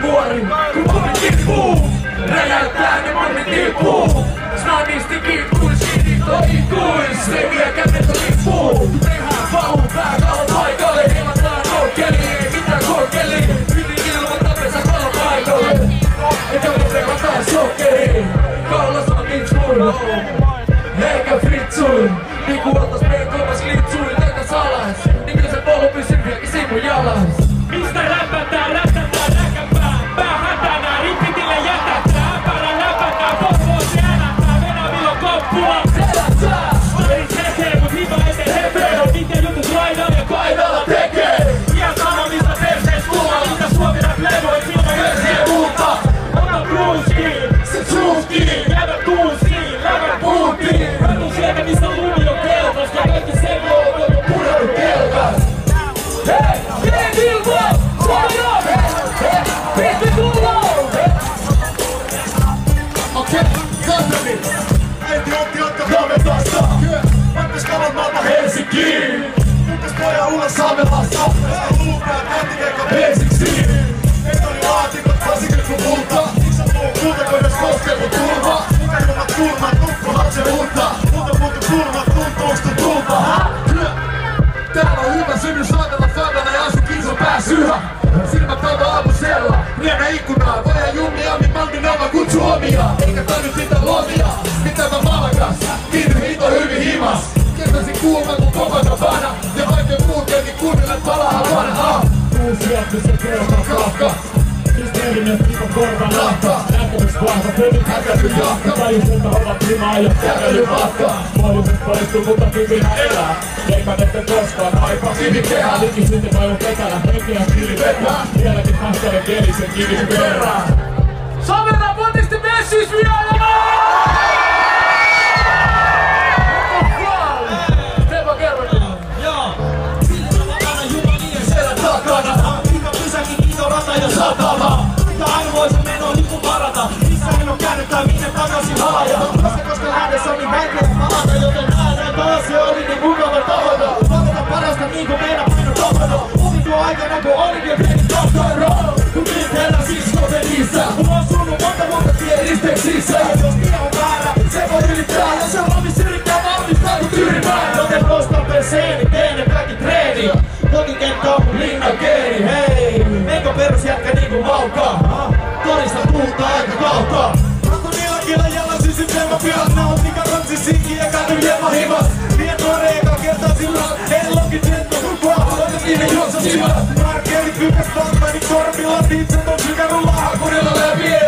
vuori, kun pommi tippuu. Räjäyttää ne pommi tippuu. Snadisti kippuu, shit ohi kuis. Se vie kädet lippuu. Tehdään valuu pääkalla paikalle. Heilataan nokkeli, ei mitään korkeli. Yli ilman tapesa kalla paikalle. Eikä mun verrataan sokkeli. Kaulas on niin surro. Eikä fritsui. Niinku oltais meikomas glitsui. Takas alas. Niin kyllä se polu pysyy vieläkin sivun jalas. Mistä räpätään, räkäpää. Pää hätänää, rippitille jätätään. Päällä läpätään, poppoo se älätää. Venävilo koppua. Selätää. Ei tekee, mut hyvä eten hepee. On miten jutut laidalla ja kaidalla tekee. Ihan sama mistä persees kuumaa. Mitä Suomi rap levoi silloin perseen uutta. Ota bruuskiin, Se suuskiin. jäädä kuusiin, lävä puutiin. Ratu sieltä missä lumi on keltas. Ja kaikki semmoo on Pureudu kelkas. Hei! Hei Vilmo! Suomi! Pisti tulloon! Okei, Kansani! Äiti otti Navetasta! Matkas kalat maalta Helsinkiin! Muttas pojan ulos Saamelasta! Luupää kontikeikka Ensiksi! Meitä oli laatikot 80-luvulta! Miksi on muu Kultakoidas koskelu turva! Mukailmat kulmat Nukko lapsen Uutta! Muuta muuta kulmat Tuntuustu Tulta! Täällä on hyvä synny saatella fadana ja asu kiiso pääs yhä! Silmät auto aamusella! Riennä ikkunaa! Voidaan jummia, min malmin nova kutsu omia! Eikä tainnut sitä lomia! Mitä mä malkas? Viihdy hito hyvin himas! Kestäisin kuuman kun Copacabana! Ja vaikka muutenkin kuunnellet palaa vanhaa! Uusi jättys ja kerran kahka. Hysteerinen pikon korvan lahka. Näkemysvahva, pölyt häkäty jahka. Tajuselta ovat rimaa ja kävelymatka. Pohjoiset poistuu, mutta kyvinä elää. Eikä ette koskaan aipa. Kivikehä! Liki sitten vajuu ketälä. Henkeä kiili vetää. Vieläkin hankkeelle kielisen kivis perään. Savera potisti messis vielä! Stefan Gerbertin! Joo! Silmä vakana jumalien Selän takana! Mikä pysäkin iso rata ja Satama! mitä arvoisa meno niin kuin varata. Missä en oo käynyt tai minne takaisin halaja. Koska lähdössä on niin vaikea palata, joten nähdään taas se oli niin mukava tavata. Valita parasta niinku meidän paino tohdo. Opittua aikana kun olin vielä pieni tohdo. Kun niin herran sisko pelissä, Mulla on sunut monta tien risteyksissä. ja jos tie on väärä, Se voi ylittää, jos se on valmis yrittää valmistautua tyyrimään. joten nostan perseeni, teen ne kaikki treeni. Kotikenttä on mun linnakeeni, hei. Meikö perusjätkä niinku maukaa? Todista puhuta aika kautta. Onko niillä killä jälleen sisimpiä mä pian naut Mikä rantsi sinki ja kädy jemma himas Tietoinen eka kertaa silloin Ei loki tieto kun kuolla Niiden juoksa sivat. Markkeerit kykäs Batmanin korvilla Tiitset on sykännyt lahakurilla Kurilla läpi